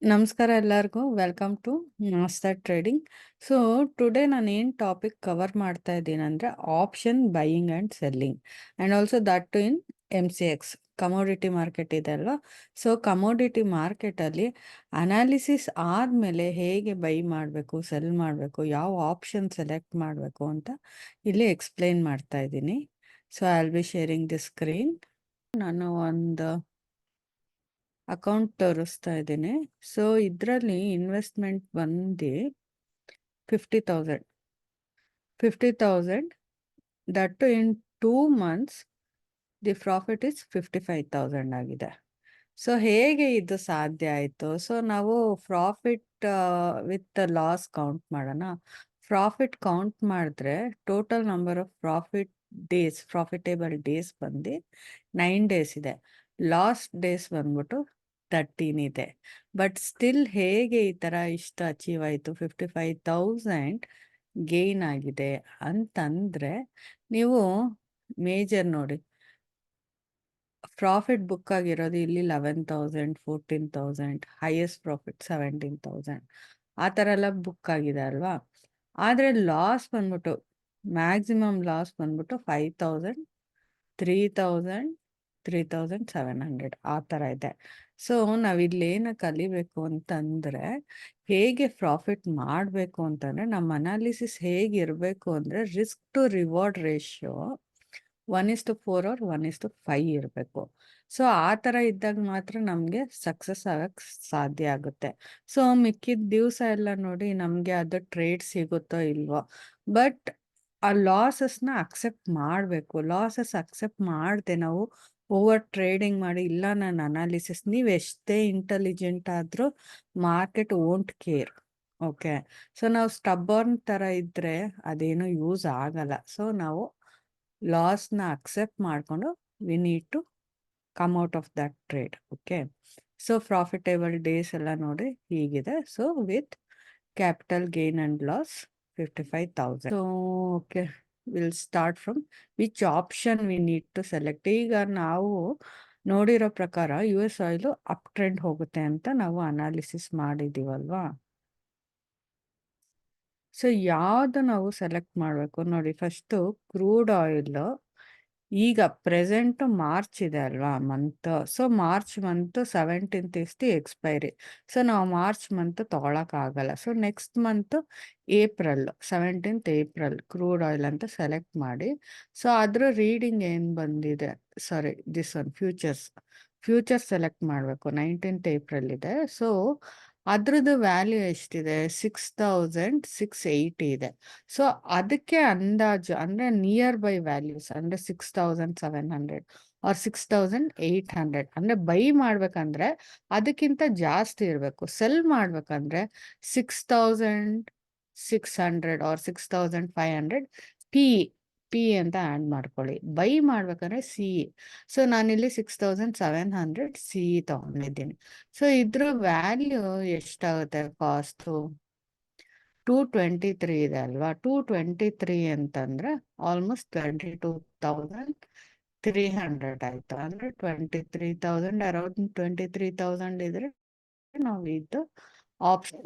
ನಮಸ್ಕಾರ ಎಲ್ಲರಿಗೂ. Welcome to master trading. So today ನಾನು ಏನು ಟಾಪಿಕ್ ಕವರ್ ಮಾಡ್ತಾ ಇದ್ದೀನಂದರೆ option buying and selling and also that to in MCX commodity market ಇದೆ ಅಲ್ವಾ. ಸೊ ಕಮೋಡಿಟಿ ಮಾರ್ಕೆಟಲ್ಲಿ ಅನಾಲಿಸಿಸ್ ಆದಮೇಲೆ ಹೇಗೆ ಬೈ ಮಾಡಬೇಕು, ಸೆಲ್ ಮಾಡಬೇಕು, ಯಾವ ಆಪ್ಷನ್ ಸೆಲೆಕ್ಟ್ ಮಾಡಬೇಕು ಅಂತ ಇಲ್ಲಿ ಎಕ್ಸ್ಪ್ಲೈನ್ ಮಾಡ್ತಾ ಇದ್ದೀನಿ. So I will be sharing the screen. ನಾನು ಒಂದು ಅಕೌಂಟ್ ತೋರಿಸ್ತಾ ಇದ್ದೀನಿ. ಸೊ ಇದರಲ್ಲಿ ಇನ್ವೆಸ್ಟ್ಮೆಂಟ್ ಬಂದು 50,000 that to in 2 months the profit is 55,000 ಆಗಿದೆ. ಸೊ ಹೇಗೆ ಇದು ಸಾಧ್ಯ ಆಯಿತು? ಸೊ ನಾವು ಪ್ರಾಫಿಟ್ ವಿತ್ ಲಾಸ್ ಕೌಂಟ್ ಮಾಡೋಣ. ಪ್ರಾಫಿಟ್ ಕೌಂಟ್ ಮಾಡಿದ್ರೆ total number of profitable days ಬಂದು 9 days ಇದೆ. ಲಾಸ್ಟ್ ಡೇಸ್ ಬಂದ್ಬಿಟ್ಟು 13 ಇದೆ. ಬಟ್ ಸ್ಟಿಲ್ ಹೇಗೆ ಈ ಥರ ಇಷ್ಟು ಅಚೀವ್ ಆಯಿತು, 55,000 ಗೇನ್ ಆಗಿದೆ ಅಂತಂದರೆ, ನೀವು ಮೇಜರ್ ನೋಡಿ, ಪ್ರಾಫಿಟ್ ಬುಕ್ ಆಗಿರೋದು ಇಲ್ಲಿ 11,000, 14,000, ಹೈಯೆಸ್ಟ್ ಪ್ರಾಫಿಟ್ 17,000 ಆ ಥರ ಎಲ್ಲ ಬುಕ್ ಆಗಿದೆ ಅಲ್ವಾ. ಆದರೆ ಲಾಸ್ ಬಂದ್ಬಿಟ್ಟು ಮ್ಯಾಕ್ಸಿಮಮ್ ಲಾಸ್ ಬಂದ್ಬಿಟ್ಟು 5,000, 3,000, 3,700 ಆ ಥರ ಇದೆ. ಸೊ ನಾವಿಲ್ಲೇನು ಕಲಿಬೇಕು ಅಂತಂದರೆ, ಹೇಗೆ ಪ್ರಾಫಿಟ್ ಮಾಡಬೇಕು ಅಂತಂದರೆ, ನಮ್ಮ ಅನಾಲಿಸಿಸ್ ಹೇಗಿರಬೇಕು ಅಂದರೆ risk to reward ratio 1:4 or 1:5 ಇರಬೇಕು. ಸೊ ಆ ಥರ ಇದ್ದಾಗ ಮಾತ್ರ ನಮಗೆ ಸಕ್ಸಸ್ ಆಗಕ್ಕೆ ಸಾಧ್ಯ ಆಗುತ್ತೆ. ಸೊ ಮಿಕ್ಕಿದ ದಿವಸ ಎಲ್ಲ ನೋಡಿ ನಮಗೆ ಅದು ಟ್ರೇಡ್ ಸಿಗುತ್ತೋ ಇಲ್ವೋ, ಬಟ್ ಆ ಲಾಸಸ್ನ ಅಕ್ಸೆಪ್ಟ್ ಮಾಡಬೇಕು. ಲಾಸಸ್ ಅಕ್ಸೆಪ್ಟ್ ಮಾಡದೆ ನಾವು ಓವರ್ ಟ್ರೇಡಿಂಗ್ ಮಾಡಿ, ಇಲ್ಲ ನನ್ನ ಅನಾಲಿಸಿಸ್, ನೀವು ಎಷ್ಟೇ ಇಂಟೆಲಿಜೆಂಟ್ ಆದರೂ market won't care. Okay, so ನಾವು ಸ್ಟಬ್ಬರ್ನ್ ಥರ ಇದ್ದರೆ ಅದೇನು ಯೂಸ್ ಆಗಲ್ಲ. ಸೊ ನಾವು ಲಾಸ್ನ ಅಕ್ಸೆಪ್ಟ್ ಮಾಡಿಕೊಂಡು we need to come out of that trade. Okay, so profitable days ಎಲ್ಲ ನೋಡಿ ಹೀಗಿದೆ. So with capital gain and loss 55,000. So okay, will start from which option we need to select. ಈಗ ನಾವು ನೋಡಿರೋ ಪ್ರಕಾರ US ಆಯಿಲು ಅಪ್ ಟ್ರೆಂಡ್ ಹೋಗುತ್ತೆ ಅಂತ ನಾವು ಅನಾಲಿಸಿಸ್ ಮಾಡಿದ್ದೀವಲ್ವಾ. ಸೊ ಯಾವುದು ನಾವು ಸೆಲೆಕ್ಟ್ ಮಾಡಬೇಕು ನೋಡಿ. First crude oil. ಈಗ ಪ್ರೆಸೆಂಟ್ ಮಾರ್ಚ್ ಇದೆ ಅಲ್ವಾ month. So March month 17th is the expiry. So ನಾವು ಮಾರ್ಚ್ ಮಂತ್ ತೊಗೊಳಕ್ಕಾಗಲ್ಲ. So next month April 17th April crude oil ಅಂತ ಸೆಲೆಕ್ಟ್ ಮಾಡಿ. ಸೊ ಅದ್ರ ರೀಡಿಂಗ್ ಏನು ಬಂದಿದೆ, sorry this one futures select ಮಾಡಬೇಕು. 19th ಏಪ್ರಿಲ್ ಇದೆ. ಸೊ ಅದ್ರದ್ದು ವ್ಯಾಲ್ಯೂ ಎಷ್ಟಿದೆ, 6,680 ಇದೆ. ಸೊ ಅದಕ್ಕೆ ಅಂದಾಜು ಅಂದರೆ ನಿಯರ್ ಬೈ ವ್ಯಾಲ್ಯೂಸ್ ಅಂದರೆ 6,700 ಆರ್ 6,800 ಅಂದರೆ ಬೈ ಮಾಡ್ಬೇಕಂದ್ರೆ ಅದಕ್ಕಿಂತ ಜಾಸ್ತಿ ಇರಬೇಕು. ಸೆಲ್ ಮಾಡ್ಬೇಕಂದ್ರೆ 6,600 ಆರ್ 6,500 ಪಿ ಅಂತ ಆ್ಯಡ್ ಮಾಡ್ಕೊಳ್ಳಿ. ಬೈ ಮಾಡ್ಬೇಕಂದ್ರೆ CE. ಸೊ ನಾನಿಲ್ಲಿ 6,700 CE ತೊಗೊಂಡಿದ್ದೀನಿ. ಸೊ ಇದ್ರ ವ್ಯಾಲ್ಯೂ ಎಷ್ಟಾಗುತ್ತೆ, ಕಾಸ್ಟು 223 ಇದೆ ಅಲ್ವಾ. 223 ಅಂತಂದರೆ ಆಲ್ಮೋಸ್ಟ್ 22,300 ಆಯಿತು. ಅಂದರೆ 23,000 ಅರೌಂಡ್ 23,000 ಇದ್ರೆ ನಾವು ಇದು ಆಪ್ಷನ್